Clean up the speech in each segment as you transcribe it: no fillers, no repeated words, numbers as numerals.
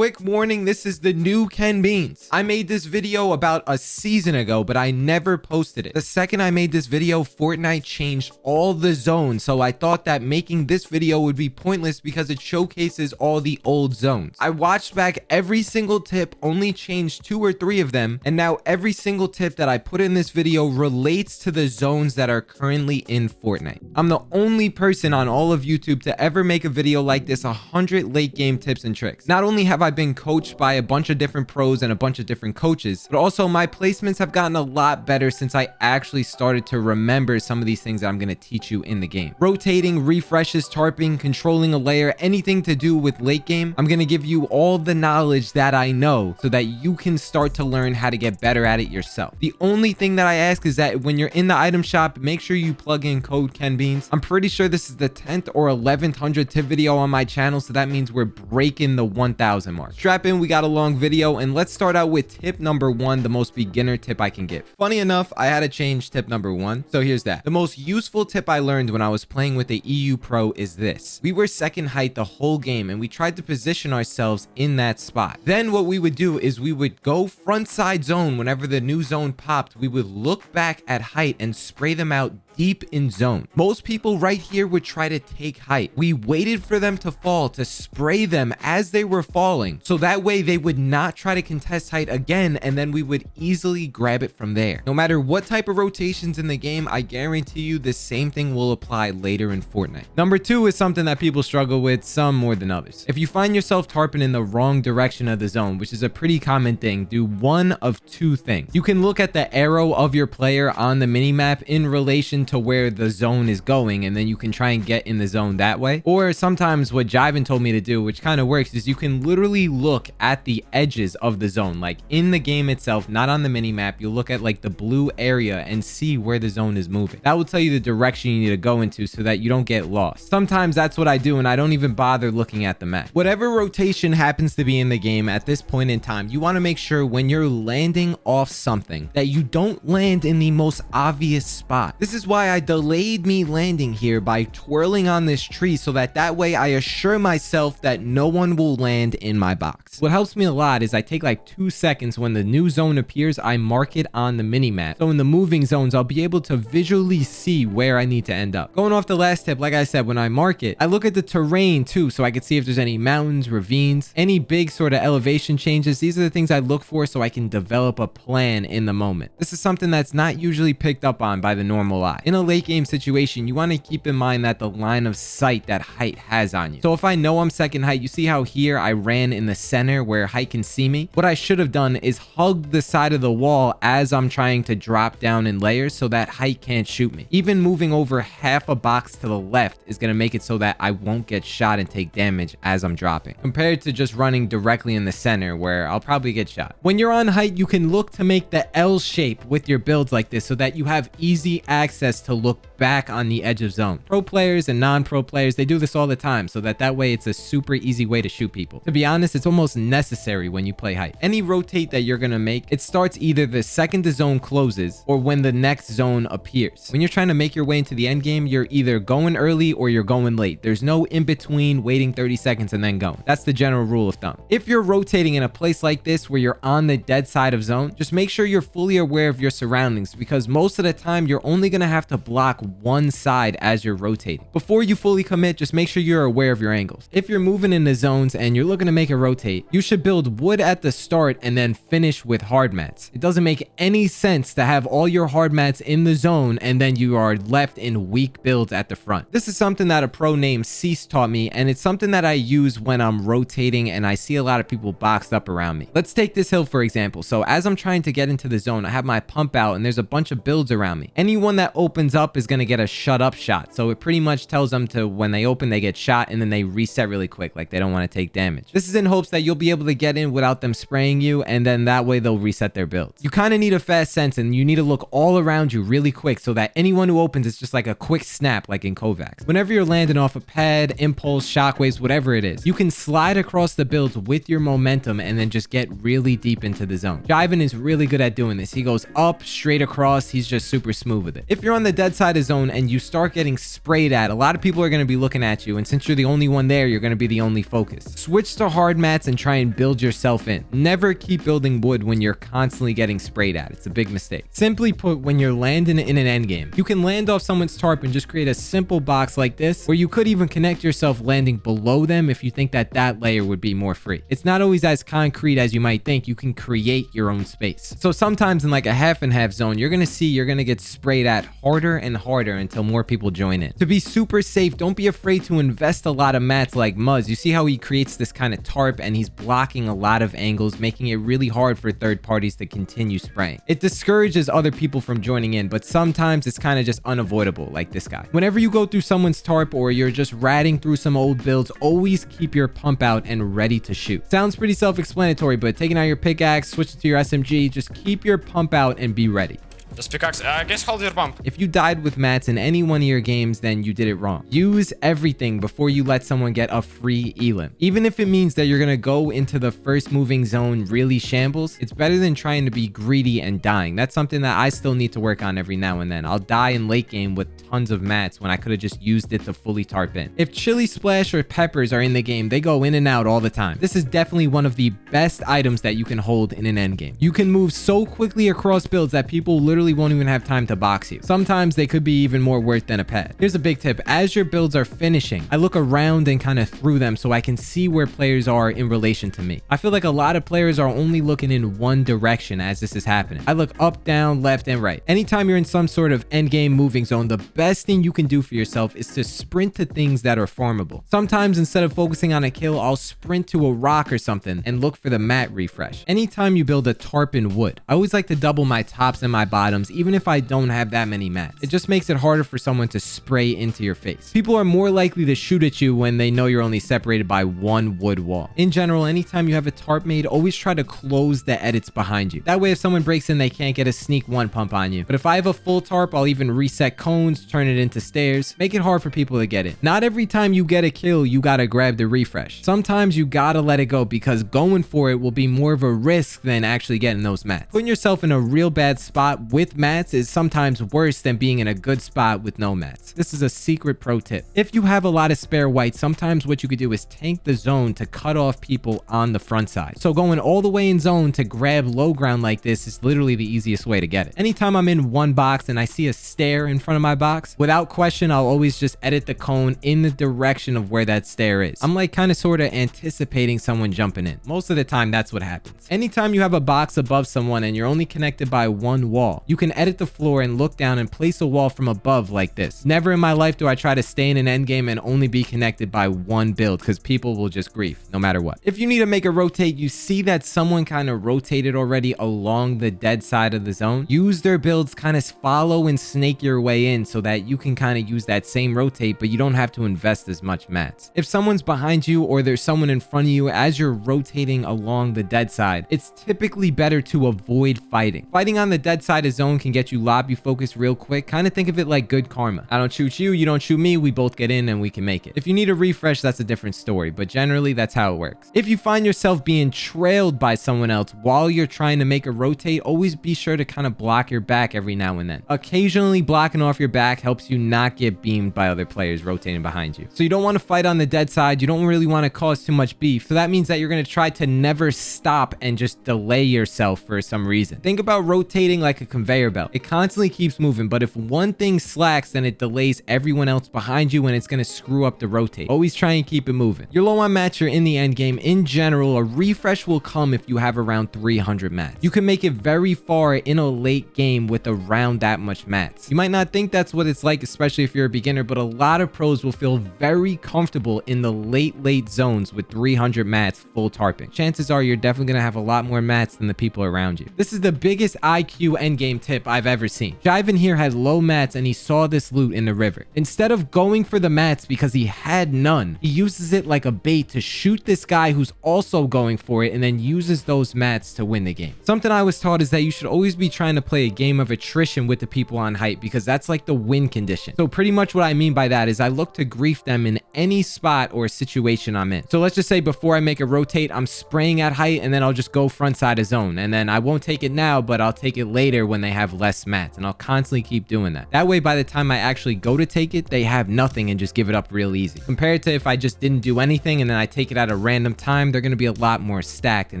quick warning, this is the new KenBeans. I made this video about a season ago, but I never posted it. The second I made this video, Fortnite changed all the zones, so I thought that making this video would be pointless because it showcases all the old zones. I watched back every single tip, only changed 2 or 3 of them, and now every single tip that I put in this video relates to the zones that are currently in Fortnite. I'm the only person on all of YouTube to ever make a video like this, 100 late game tips and tricks. Not only have I been coached by a bunch of different pros and a bunch of different coaches, but also my placements have gotten a lot better since I actually started to remember some of these things that I'm going to teach you in the game. Rotating, refreshes, tarping, controlling a layer, anything to do with late game, I'm going to give you all the knowledge that I know so that you can start to learn how to get better at it yourself. The only thing that I ask is that when you're in the item shop, make sure you plug in code KenBeans. I'm pretty sure this is the 10th or 1100 tip video on my channel, so that means we're breaking the 1000 mark. Strap in, we got a long video, and let's start out with tip number 1, the most beginner tip I can give. Funny enough, I had to change tip number 1, so here's that. The most useful tip I learned when I was playing with the EU Pro is this. We were second height the whole game, and we tried to position ourselves in that spot. Then what we would do is we would go front side zone. Whenever the new zone popped, we would look back at height and spray them out deep in zone. Most people right here would try to take height. We waited for them to fall to spray them as they were falling, so that way they would not try to contest height again, and then we would easily grab it from there. No matter what type of rotations in the game, I guarantee you the same thing will apply later in Fortnite. Number 2 is something that people struggle with, some more than others. If you find yourself tarping in the wrong direction of the zone, which is a pretty common thing, do one of 2 things. You can look at the arrow of your player on the minimap in relation to where the zone is going, and then you can try and get in the zone that way. Or sometimes what Jiven told me to do, which kind of works, is you can literally look at the edges of the zone, like in the game itself, not on the mini map. You look at like the blue area and see where the zone is moving. That will tell you the direction you need to go into so that you don't get lost. Sometimes that's what I do, and I don't even bother looking at the map. Whatever rotation happens to be in the game at this point in time, you want to make sure when you're landing off something that you don't land in the most obvious spot. This is why I delayed me landing here by twirling on this tree, so that way I assure myself that no one will land in my box. What helps me a lot is I take like 2 seconds when the new zone appears, I mark it on the mini map. So in the moving zones, I'll be able to visually see where I need to end up. Going off the last tip, like I said, when I mark it, I look at the terrain too, so I can see if there's any mountains, ravines, any big sort of elevation changes. These are the things I look for so I can develop a plan in the moment. This is something that's not usually picked up on by the normal eye. In a late game situation, you want to keep in mind that the line of sight that height has on you. So if I know I'm second height, you see how here I ran in the center where height can see me? What I should have done is hug the side of the wall as I'm trying to drop down in layers so that height can't shoot me. Even moving over half a box to the left is going to make it so that I won't get shot and take damage as I'm dropping, compared to just running directly in the center where I'll probably get shot. When you're on height, you can look to make the L shape with your builds like this so that you have easy access to look back on the edge of zone. Pro players and non-pro players, they do this all the time, so that way it's a super easy way to shoot people. To be honest, it's almost necessary when you play height. Any rotate that you're gonna make, it starts either the second the zone closes or when the next zone appears. When you're trying to make your way into the end game, you're either going early or you're going late. There's no in between waiting 30 seconds and then going. That's the general rule of thumb. If you're rotating in a place like this where you're on the dead side of zone, just make sure you're fully aware of your surroundings, because most of the time you're only gonna have to block one side as you're rotating. Before you fully commit, just make sure you're aware of your angles. If you're moving in the zones and you're looking to make a rotate, you should build wood at the start and then finish with hard mats. It doesn't make any sense to have all your hard mats in the zone and then you are left in weak builds at the front. This is something that a pro named Cease taught me, and it's something that I use when I'm rotating and I see a lot of people boxed up around me. Let's take this hill for example. So as I'm trying to get into the zone, I have my pump out and there's a bunch of builds around me. Anyone that opens up is going to get a shut up shot. So it pretty much tells them to, when they open, they get shot and then they reset really quick, like they don't want to take damage. This is in hopes that you'll be able to get in without them spraying you, and then that way they'll reset their builds. You kind of need a fast sense and you need to look all around you really quick so that anyone who opens, it's just like a quick snap, like in Kovacs. Whenever you're landing off a pad, impulse, shockwaves, whatever it is, you can slide across the builds with your momentum and then just get really deep into the zone. Jiven is really good at doing this. He goes up, straight across. He's just super smooth with it. If you're on the dead side of zone, zone and you start getting sprayed at, a lot of people are going to be looking at you, and since you're the only one there, you're going to be the only focus. Switch to hard mats and try and build yourself in. Never keep building wood when you're constantly getting sprayed at. It's a big mistake. Simply put, when you're landing in an endgame, you can land off someone's tarp and just create a simple box like this, or you could even connect yourself landing below them if you think that that layer would be more free. It's not always as concrete as you might think. You can create your own space. So sometimes in like a half and half zone, you're going to get sprayed at harder and harder until more people join in. To be super safe, don't be afraid to invest a lot of mats like Muzz. You see how he creates this kind of tarp and he's blocking a lot of angles, making it really hard for third parties to continue spraying. It discourages other people from joining in, but sometimes it's kind of just unavoidable, like this guy. Whenever you go through someone's tarp or you're just ratting through some old builds, always keep your pump out and ready to shoot. Sounds pretty self-explanatory, but taking out your pickaxe, switch it to your SMG, just keep your pump out and be ready. Just pickaxe. I guess hold your pump. If you died with mats in any one of your games, then you did it wrong. Use everything before you let someone get a free elim. Even if it means that you're gonna go into the first moving zone really shambles, it's better than trying to be greedy and dying. That's something that I still need to work on every now and then. I'll die in late game with tons of mats when I could have just used it to fully tarp in. If chili splash or peppers are in the game, they go in and out all the time. This is definitely one of the best items that you can hold in an end game. You can move so quickly across builds that people literally won't even have time to box you. Sometimes they could be even more worth than a pet. Here's a big tip. As your builds are finishing, I look around and kind of through them so I can see where players are in relation to me. I feel like a lot of players are only looking in one direction as this is happening. I look up, down, left, and right. Anytime you're in some sort of endgame moving zone, the best thing you can do for yourself is to sprint to things that are farmable. Sometimes instead of focusing on a kill, I'll sprint to a rock or something and look for the mat refresh. Anytime you build a tarp in wood, I always like to double my tops and my bottoms, even if I don't have that many mats. It just makes it harder for someone to spray into your face. People are more likely to shoot at you when they know you're only separated by one wood wall. In general, anytime you have a tarp made, always try to close the edits behind you. That way, if someone breaks in, they can't get a sneak one pump on you. But if I have a full tarp, I'll even reset cones, turn it into stairs, make it hard for people to get in. Not every time you get a kill, you gotta grab the refresh. Sometimes you gotta let it go because going for it will be more of a risk than actually getting those mats. Putting yourself in a real bad spot with mats is sometimes worse than being in a good spot with no mats. This is a secret pro tip. If you have a lot of spare white, sometimes what you could do is tank the zone to cut off people on the front side. So going all the way in zone to grab low ground like this is literally the easiest way to get it. Anytime I'm in one box and I see a stair in front of my box, without question, I'll always just edit the cone in the direction of where that stair is. I'm like kind of sort of anticipating someone jumping in. Most of the time, that's what happens. Anytime you have a box above someone and you're only connected by one wall, you can edit the floor and look down and place a wall from above like this. Never in my life do I try to stay in an end game and only be connected by one build because people will just grief no matter what. If you need to make a rotate, you see that someone kind of rotated already along the dead side of the zone. Use their builds, kind of follow and snake your way in so that you can kind of use that same rotate, but you don't have to invest as much mats. If someone's behind you or there's someone in front of you as you're rotating along the dead side, it's typically better to avoid fighting. Fighting on the dead side of zone can get you lobby focused real quick. Kind of think of it like good karma. I don't shoot you, you don't shoot me, we both get in and we can make it. If you need a refresh, that's a different story, but generally that's how it works. If you find yourself being trailed by someone else while you're trying to make a rotate, always be sure to kind of block your back every now and then. Occasionally blocking off your back helps you not get beamed by other players rotating behind you. So you don't want to fight on the dead side, you don't really want to cause too much beef, so that means that you're going to try to never stop and just delay yourself for some reason. Think about rotating like a conveyor belt. It constantly keeps moving, but if one thing slacks, then it delays everyone else behind you and it's going to screw up the rotate. Always try and keep it moving. You're low on mats, you're in the end game. In general, a refresh will come if you have around 300 mats. You can make it very far in a late game with around that much mats. You might not think that's what it's like, especially if you're a beginner, but a lot of pros will feel very comfortable in the late zones with 300 mats full tarping. Chances are you're definitely going to have a lot more mats than the people around you. This is the biggest IQ endgame tip I've ever seen. Jiven here had low mats and he saw this loot in the river. Instead of going for the mats because he had none, he uses it like a bait to shoot this guy who's also going for it and then uses those mats to win the game. Something I was taught is that you should always be trying to play a game of attrition with the people on height because that's like the win condition. So pretty much what I mean by that is I look to grief them in any spot or situation I'm in. So let's just say before I make a rotate, I'm spraying at height and then I'll just go front side of zone and then I won't take it now, but I'll take it later when they they have less mats, and I'll constantly keep doing that. That way, by the time I actually go to take it, they have nothing and just give it up real easy. Compared to if I just didn't do anything and then I take it at a random time, they're going to be a lot more stacked and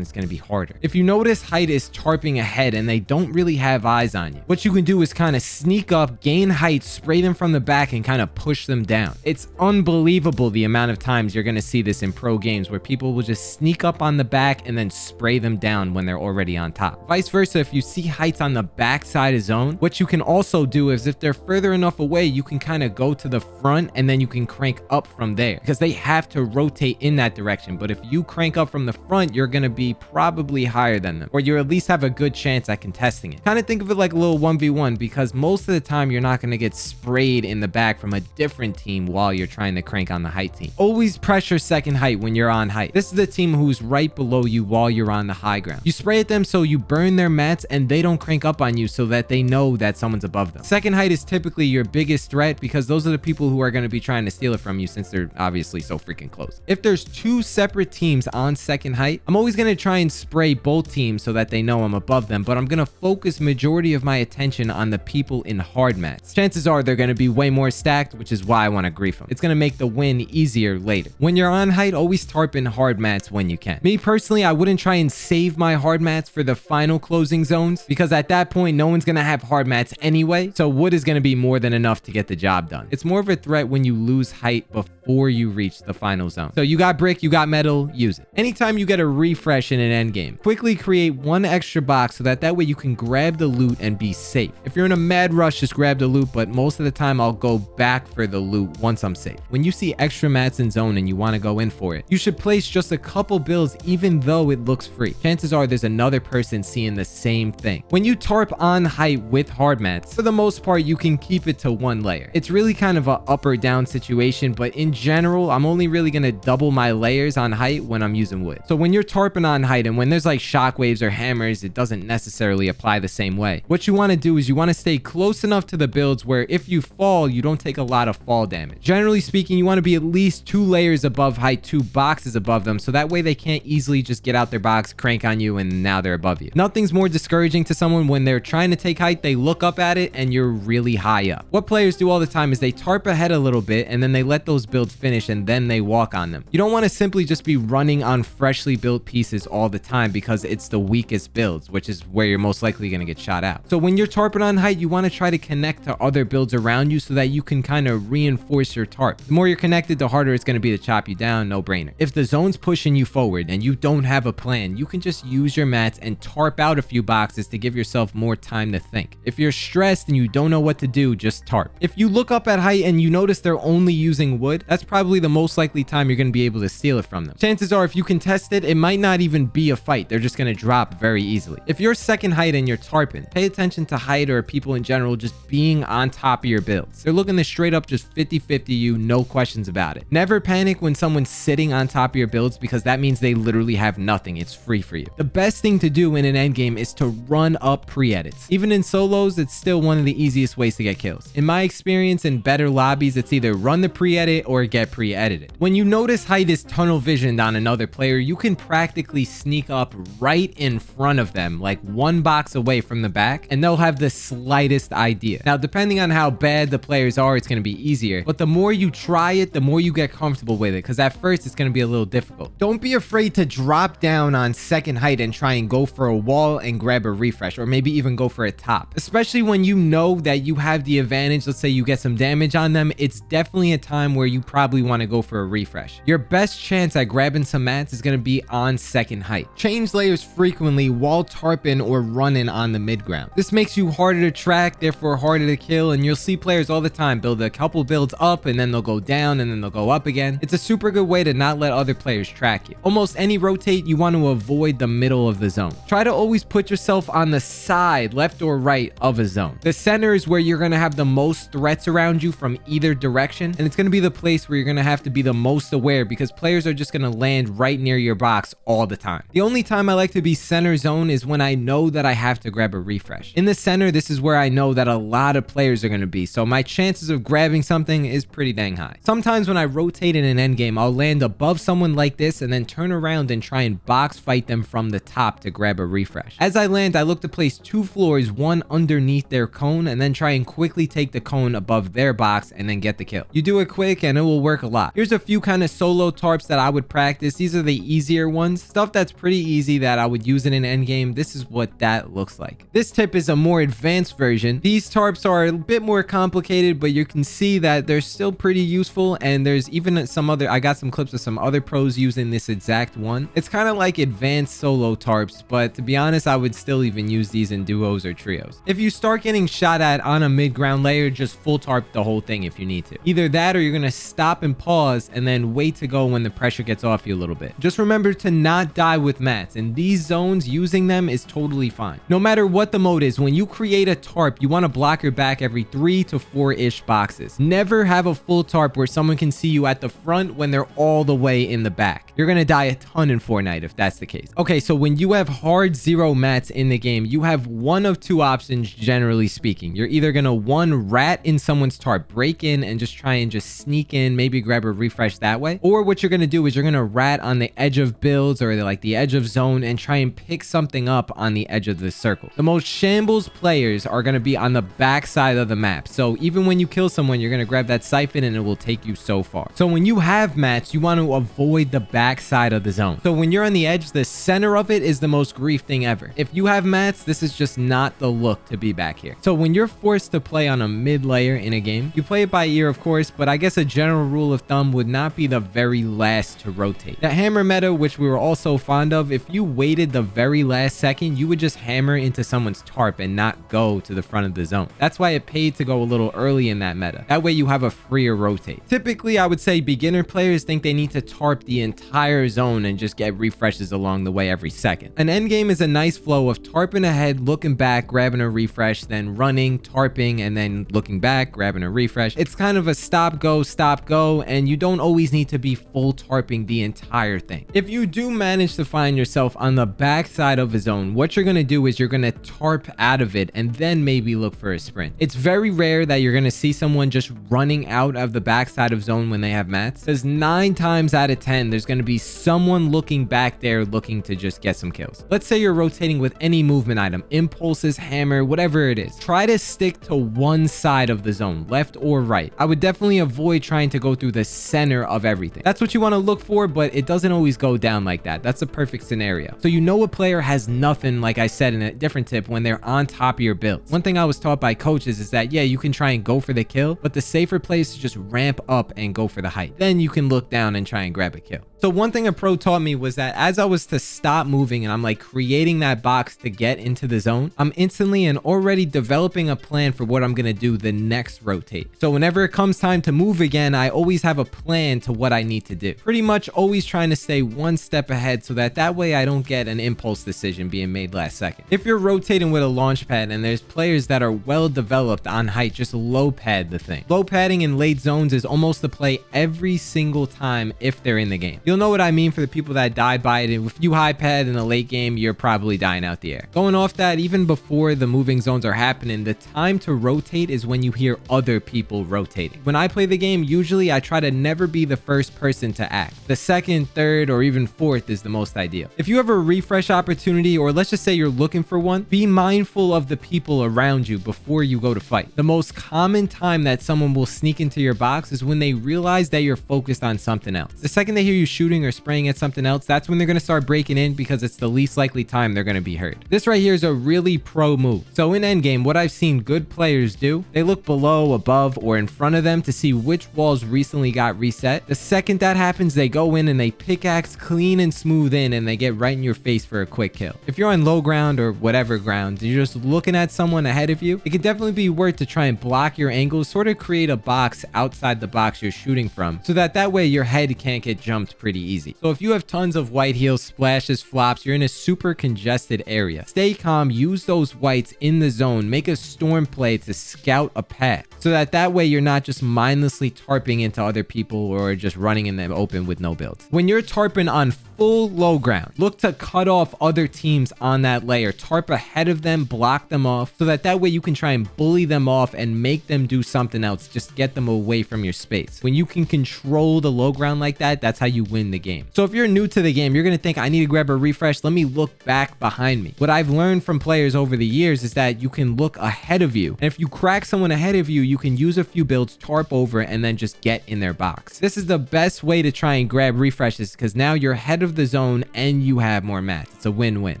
it's going to be harder. If you notice, height is tarping ahead and they don't really have eyes on you. What you can do is kind of sneak up, gain height, spray them from the back, and kind of push them down. It's unbelievable the amount of times you're going to see this in pro games where people will just sneak up on the back and then spray them down when they're already on top. Vice versa, if you see heights on the back side of zone, what you can also do is if they're further enough away, you can kind of go to the front and then you can crank up from there because they have to rotate in that direction. But if you crank up from the front, you're going to be probably higher than them, or you at least have a good chance at contesting it. Kind of think of it like a little 1v1 because most of the time you're not going to get sprayed in the back from a different team while you're trying to crank on the height team. Always pressure second height when you're on height. This is the team who's right below you while you're on the high ground. You spray at them so you burn their mats and they don't crank up on you so that they know that someone's above them. Second height is typically your biggest threat because those are the people who are going to be trying to steal it from you since they're obviously so freaking close. If there's two separate teams on second height, I'm always going to try and spray both teams so that they know I'm above them, but I'm going to focus majority of my attention on the people in hard mats. Chances are they're going to be way more stacked, which is why I want to grief them. It's going to make the win easier later. When you're on height, always tarp in hard mats when you can. Me personally, I wouldn't try and save my hard mats for the final closing zones because at that point, no one's going to have hard mats anyway, so wood is going to be more than enough to get the job done. It's more of a threat when you lose height before you reach the final zone. So you got brick, you got metal, use it. Anytime you get a refresh in an end game, quickly create one extra box so that way you can grab the loot and be safe. If you're in a mad rush, just grab the loot, but most of the time I'll go back for the loot once I'm safe. When you see extra mats in zone and you want to go in for it, you should place just a couple builds even though it looks free. Chances are there's another person seeing the same thing. When you tarp on height with hard mats, for the most part, you can keep it to one layer. It's really kind of a up or down situation, but in general, I'm only really going to double my layers on height when I'm using wood. So when you're tarping on height and when there's like shockwaves or hammers, it doesn't necessarily apply the same way. What you want to do is you want to stay close enough to the builds where if you fall, you don't take a lot of fall damage. Generally speaking, you want to be at least 2 layers above height, 2 boxes above them, so that way they can't easily just get out their box, crank on you, and now they're above you. Nothing's more discouraging to someone when they're trying to take height, they look up at it and you're really high up. What players do all the time is they tarp ahead a little bit and then they let those builds finish and then they walk on them. You don't want to simply just be running on freshly built pieces all the time because it's the weakest builds, which is where you're most likely going to get shot out. So when you're tarping on height, you want to try to connect to other builds around you so that you can kind of reinforce your tarp. The more you're connected, the harder it's going to be to chop you down, no brainer. If the zone's pushing you forward and you don't have a plan, you can just use your mats and tarp out a few boxes to give yourself more time to think. If you're stressed and you don't know what to do, just tarp. If you look up at height and you notice they're only using wood, that's probably the most likely time you're going to be able to steal it from them. Chances are if you contest it, it might not even be a fight. They're just going to drop very easily. If you're second height and you're tarping, pay attention to height or people in general just being on top of your builds. They're looking to straight up just 50-50 you, no questions about it. Never panic when someone's sitting on top of your builds because that means they literally have nothing. It's free for you. The best thing to do in an endgame is to run up pre-edits. Even in solos, it's still one of the easiest ways to get kills. In my experience, in better lobbies, it's either run the pre-edit or get pre-edited. When you notice height is tunnel visioned on another player, you can practically sneak up right in front of them, like 1 box away from the back, and they'll have the slightest idea. Now, depending on how bad the players are, it's going to be easier, but the more you try it, the more you get comfortable with it, because at first it's going to be a little difficult. Don't be afraid to drop down on second height and try and go for a wall and grab a refresh, or maybe even go for a top. Especially when you know that you have the advantage, let's say you get some damage on them, it's definitely a time where you probably want to go for a refresh. Your best chance at grabbing some mats is going to be on second height. Change layers frequently while tarping or running on the mid ground. This makes you harder to track, therefore harder to kill, and you'll see players all the time build a couple builds up and then they'll go down and then they'll go up again. It's a super good way to not let other players track you. Almost any rotate, you want to avoid the middle of the zone. Try to always put yourself on the side, left or right of a zone. The center is where you're going to have the most threats around you from either direction, and it's going to be the place place where you're gonna have to be the most aware because players are just gonna land right near your box all the time. The only time I like to be center zone is when I know that I have to grab a refresh. In the center, this is where I know that a lot of players are gonna be, so my chances of grabbing something is pretty dang high. Sometimes when I rotate in an endgame, I'll land above someone like this and then turn around and try and box fight them from the top to grab a refresh. As I land, I look to place 2 floors, one underneath their cone, and then try and quickly take the cone above their box and then get the kill. You do it quick and it will work a lot. Here's a few kind of solo tarps that I would practice. These are the easier ones, stuff that's pretty easy that I would use in an endgame. This is what that looks like. This tip is a more advanced version. These tarps are a bit more complicated, but you can see that they're still pretty useful, and there's even some other, I got some clips of some other pros using this exact one. It's kind of like advanced solo tarps, but to be honest, I would still even use these in duos or trios. If you start getting shot at on a mid-ground layer, just full tarp the whole thing if you need to. Either that or you're gonna stop and pause and then wait to go when the pressure gets off you a little bit. Just remember to not die with mats. In these zones, using them is totally fine. No matter what the mode is, when you create a tarp, you want to block your back every 3 to 4-ish boxes. Never have a full tarp where someone can see you at the front when they're all the way in the back. You're gonna die a ton in Fortnite if that's the case. Okay, so when you have hard 0 mats in the game, you have one of 2 options, generally speaking. You're either gonna rat in someone's tarp, break in and just try and just sneak in, maybe grab a refresh that way, or what you're gonna do is you're gonna rat on the edge of builds or like the edge of zone and try and pick something up on the edge of the circle. The most shambles players are gonna be on the back side of the map, so even when you kill someone, you're gonna grab that siphon and it will take you so far. So when you have mats, you want to avoid the back side of the zone. So when you're on the edge, the center of it is the most grief thing ever. If you have mats, this is just not the look to be back here. So when you're forced to play on a mid layer in a game, you play it by ear, of course, but I guess a general rule of thumb would not be the very last to rotate. The hammer meta, which we were also fond of, if you waited the very last second, you would just hammer into someone's tarp and not go to the front of the zone. That's why it paid to go a little early in that meta. That way you have a freer rotate. Typically, I would say beginner players think they need to tarp the entire zone and just get refreshes along the way every second. An endgame is a nice flow of tarping ahead, looking back, grabbing a refresh, then running, tarping, and then looking back, grabbing a refresh. It's kind of a stop, go, and you don't always need to be full tarping the entire thing. If you do manage to find yourself on the back side of a zone, what you're gonna do is you're gonna tarp out of it and then maybe look for a sprint. It's very rare that you're gonna see someone just running out of the back side of zone when they have mats, because 9 times out of 10 there's gonna be someone looking back there looking to just get some kills. Let's say you're rotating with any movement item, impulses, hammer, whatever it is. Try to stick to one side of the zone, left or right. I would definitely avoid trying to go through the center of everything. That's what you want to look for, but it doesn't always go down like that. That's a perfect scenario. So you know a player has nothing, like I said in a different tip, when they're on top of your build. One thing I was taught by coaches is that, yeah, you can try and go for the kill, but the safer play is to just ramp up and go for the height. Then you can look down and try and grab a kill. So one thing a pro taught me was that as I was to stop moving and I'm like creating that box to get into the zone, I'm instantly and already developing a plan for what I'm going to do the next rotate. So whenever it comes time to move again, I always have a plan to what I need to do. Pretty much always trying to stay one step ahead so that way I don't get an impulse decision being made last second. If you're rotating with a launch pad and there's players that are well developed on height, just low pad the thing. Low padding in late zones is almost the play every single time if they're in the game. You'll know what I mean for the people that die by it. If you high pad in the late game, you're probably dying out the air. Going off that, even before the moving zones are happening, the time to rotate is when you hear other people rotating. When I play the game, usually I try to never be the first person to act. The second, third, or even fourth is the most ideal. If you have a refresh opportunity, or let's just say you're looking for one, be mindful of the people around you before you go to fight. The most common time that someone will sneak into your box is when they realize that you're focused on something else. The second they hear you shooting or spraying at something else, that's when they're going to start breaking in, because it's the least likely time they're going to be heard. This right here is a really pro move. So in endgame, what I've seen good players do, they look below, above, or in front of them to see which walls recently got reset. The second that happens, they go in and they pickaxe clean and smooth in, and they get right in your face for a quick kill. If you're on low ground or whatever ground, you're just looking at someone ahead of you, it could definitely be worth to try and block your angles, sort of create a box outside the box you're shooting from, so that way your head can't get jumped pretty easy. So if you have tons of white heals, splashes, flops, you're in a super congested area. Stay calm, use those whites in the zone, make a storm play to scout a path so that way you're not just mindlessly tarping into other people or just running in the open with no builds. When you're tarping on full low ground, look to cut off other teams on that layer, tarp ahead of them, block them off so that way you can try and bully them off and make them do something else, just get them away from your space. When you can control the low ground like that, that's how you win the game. So if you're new to the game, you're going to think I need to grab a refresh. Let me look back behind me. What I've learned from players over the years is that you can look ahead of you, and if you crack someone ahead of you, you can use a few builds, tarp over, and then just get in their box. This is the best way to try and grab refreshes because now you're ahead of the zone and you have more mats. It's a win-win.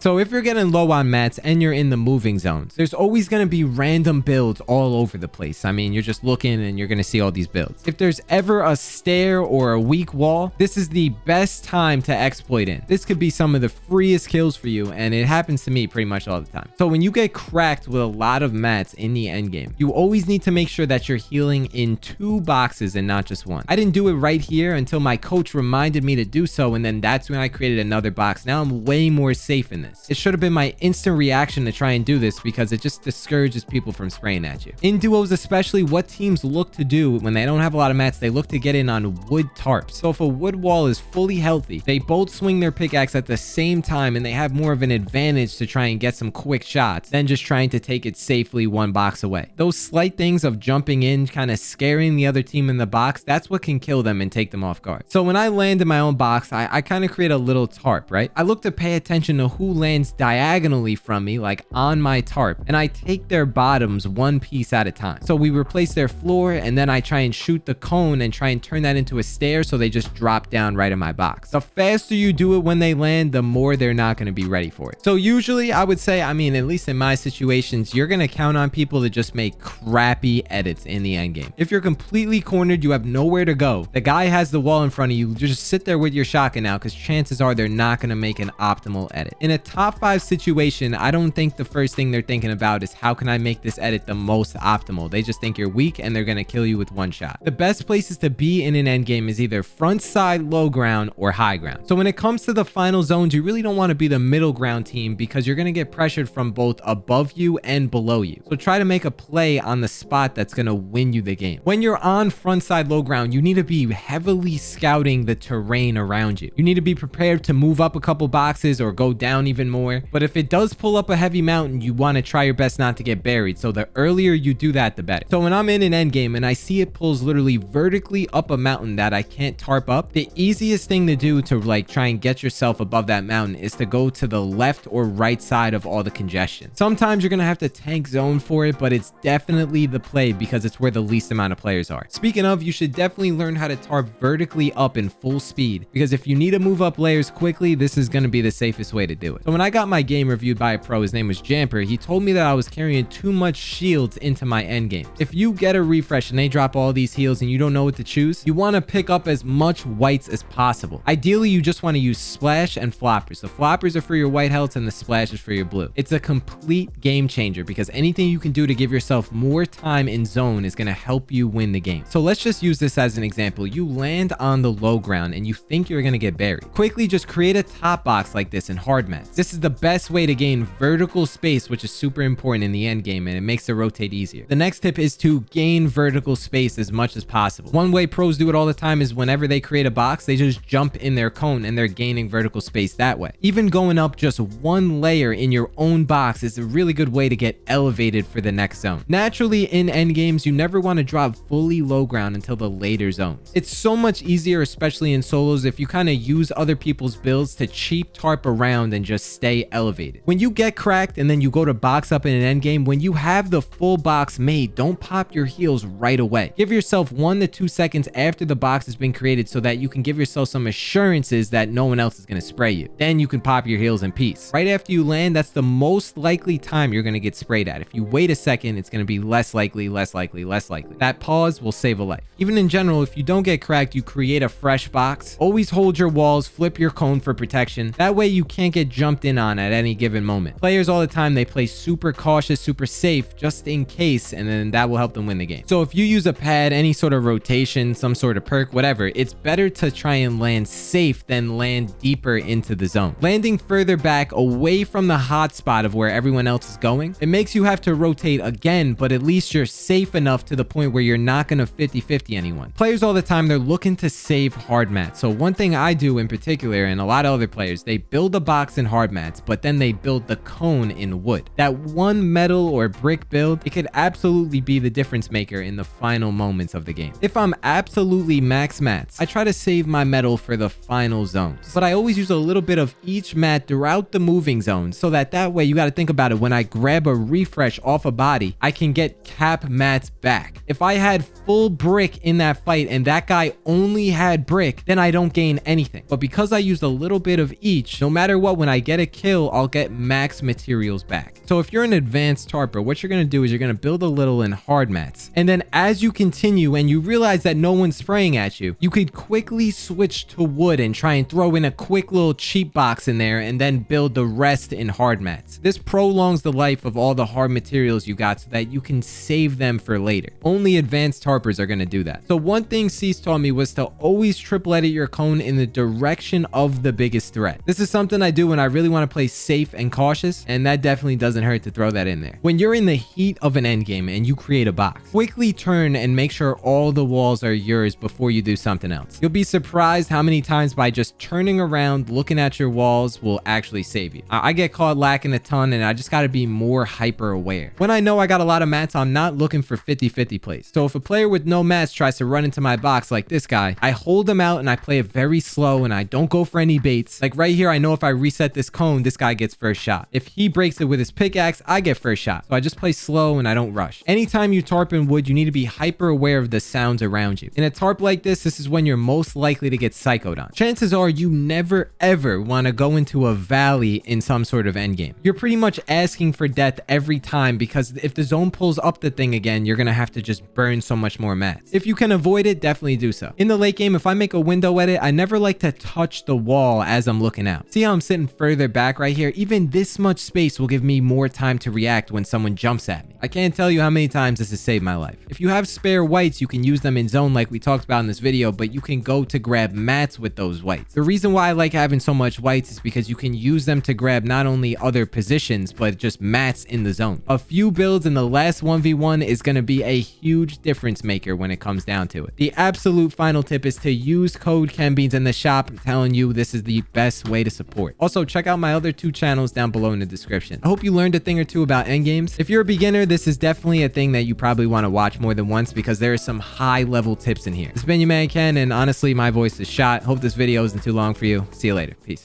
So if you're getting low on mats and you're in the moving zones, there's always going to be random builds all over the place. I mean, you're just looking and you're going to see all these builds. If there's ever a stair or a weak wall, this is the best time to exploit in. This could be some of the freest kills for you, and it happens to me pretty much all the time. So when you get cracked with a lot of mats in the end game, you always need to make sure that you're healing in 2 boxes and not just 1. I didn't do it right here until my coach reminded me to do so, and then that's when I created another box. Now I'm way more safe in this. It should have been my instant reaction to try and do this because it just discourages people from spraying at you. In duos especially, what teams look to do when they don't have a lot of mats, they look to get in on wood tarps. So if a wood wall is fully healthy, they both swing their pickaxe at the same time and they have more of an advantage to try and get some quick shots than just trying to take it safely 1 box away. Those slight things of jumping in, kind of scaring the other team in the box, that's what can kill them and take them off guard. So when I land in my own box, I kind of create a little tarp, right? I look to pay attention to who lands diagonally from me, like on my tarp, and I take their bottoms 1 piece at a time. So we replace their floor, and then I try and shoot the cone and try and turn that into a stair so they just drop down right in my box. The faster you do it when they land, the more they're not going to be ready for it. So usually I would say, I mean, at least in my situations, you're going to count on people to just make crappy edits in the end game. If you're completely cornered, you have nowhere to go, the guy has the wall in front of you, just sit there with your shotgun now because chances are they're not going to make an optimal edit. In a top 5 situation, I don't think the first thing they're thinking about is how can I make this edit the most optimal. They just think you're weak and they're going to kill you with 1 shot. The best places to be in an end game is either front side, low ground, or high ground. So when it comes to the final zones, you really don't want to be the middle ground team because you're going to get pressured from both above you and below you. So try to make a play on the spot that's going to win you the game. When you're on front side, low ground, you need to be heavily scouting the terrain around you. You need to be prepared to move up a couple boxes or go down even more. But if it does pull up a heavy mountain, you want to try your best not to get buried. So the earlier you do that, the better. So when I'm in an end game and I see it pulls literally vertically up a mountain that I can't tarp up, the easiest thing to do to like try and get yourself above that mountain is to go to the left or right side of all the congestion. Sometimes you're going to have to tank zone for it, but it's definitely the play because it's where the least amount of players are. Speaking of, you should definitely learn how to tarp vertically up in full speed because if you need to move up layers quickly, this is going to be the safest way to do it. So when I got my game reviewed by a pro, his name was Jamper, he told me that I was carrying too much shields into my end game. If you get a refresh and they drop all these heals and you don't know what to choose, you want to pick up as much whites as possible. Ideally, you just want to use splash and floppers. The floppers are for your white health and the splash is for your blue. It's a complete game changer because anything you can do to give yourself more time in zone is going to help you win the game. So let's just use this as an example. You land on the low ground and you think you're going to get buried. Quickly just create a top box like this in hard mats. This is the best way to gain vertical space, which is super important in the end game and it makes it rotate easier. The next tip is to gain vertical space as much as possible. One way pros do it all the time is whenever they create a box, they just jump in their cone and they're gaining vertical space that way. Even going up just 1 layer in your own box is a really good way to get elevated for the next zone. Naturally, in end games, you never want to drop fully low ground until the later zones. It's so much easier, especially in solos, if you kind of use other people's builds to cheap tarp around and just stay elevated. When you get cracked and then you go to box up in an end game, when you have the full box made, don't pop your heals right away. Give yourself 1 to 2 seconds after the box has been created so that you can give yourself some assurances that no one else is going to spray you. Then you can pop your heals in peace. Right after you land, that's the most likely time you're going to get sprayed at. If you wait a second, it's going to be less likely. That pause will save a life. Even in general, if you don't get cracked, you create a fresh box. Always hold your walls flip your cone for protection. That way you can't get jumped in on at any given moment. Players all the time, they play super cautious, super safe, just in case, and then that will help them win the game. So if you use a pad, any sort of rotation, some sort of perk, whatever, it's better to try and land safe than land deeper into the zone. Landing further back away from the hot spot of where everyone else is going, it makes you have to rotate again, but at least you're safe enough to the point where you're not going to 50-50 anyone. Players all the time, they're looking to save hard mats. So one thing I do in particular, and a lot of other players, they build a box in hard mats, but then they build the cone in wood. That one metal or brick build, it could absolutely be the difference maker in the final moments of the game. If I'm absolutely max mats, I try to save my metal for the final zones, but I always use a little bit of each mat throughout the moving zones, so that way you got to think about it. When I grab a refresh off a body, I can get cap mats back. If I had full brick in that fight and that guy only had brick, then I don't gain anything. But because I used a little bit of each, no matter what, when I get a kill, I'll get max materials back. So if you're an advanced tarper, what you're going to do is you're going to build a little in hard mats. And then as you continue and you realize that no one's spraying at you, you could quickly switch to wood and try and throw in a quick little cheap box in there and then build the rest in hard mats. This prolongs the life of all the hard materials you got so that you can save them for later. Only advanced tarpers are going to do that. So one thing Cease taught me was to always triple edit your cone in the direction of the biggest threat. This is something I do when I really want to play safe and cautious, and that definitely doesn't hurt to throw that in there. When you're in the heat of an endgame and you create a box, quickly turn and make sure all the walls are yours before you do something else. You'll be surprised how many times by just turning around, looking at your walls will actually save you. I get caught lacking a ton, and I just got to be more hyper aware. When I know I got a lot of mats, I'm not looking for 50-50 plays. So if a player with no mats tries to run into my box like this guy, I hold him out and I play it very slow and I don't go for any baits. Like right here, I know if I reset this cone, this guy gets first shot. If he breaks it with his pickaxe, I get first shot. So I just play slow and I don't rush. Anytime you tarp in wood, you need to be hyper aware of the sounds around you. In a tarp like this is when you're most likely to get psychoed on. Chances are you never ever want to go into a valley in some sort of endgame. You're pretty much asking for death every time, because if the zone pulls up the thing again, you're gonna have to just burn so much more mats. If you can avoid it, definitely do so. In the late game, if I make a window edit, I never like to touch the wall as I'm looking out. See how I'm sitting further back right here? Even this much space will give me more time to react when someone jumps at me. I can't tell you how many times this has saved my life. If you have spare whites, you can use them in zone like we talked about in this video, but you can go to grab mats with those whites. The reason why I like having so much whites is because you can use them to grab not only other positions, but just mats in the zone. A few builds in the last 1v1 is going to be a huge difference maker when it comes down to it. The absolute final tip is to use code KenBeans in the shop. I'm telling you, this is the best way to support. Also, check out my other two channels down below in the description. I hope you learned a thing or two about endgames. If you're a beginner, this is definitely a thing that you probably want to watch more than once, because there are some high level tips in here. It's been your man Ken, and honestly, my voice is shot. Hope this video isn't too long for you. See you later. Peace.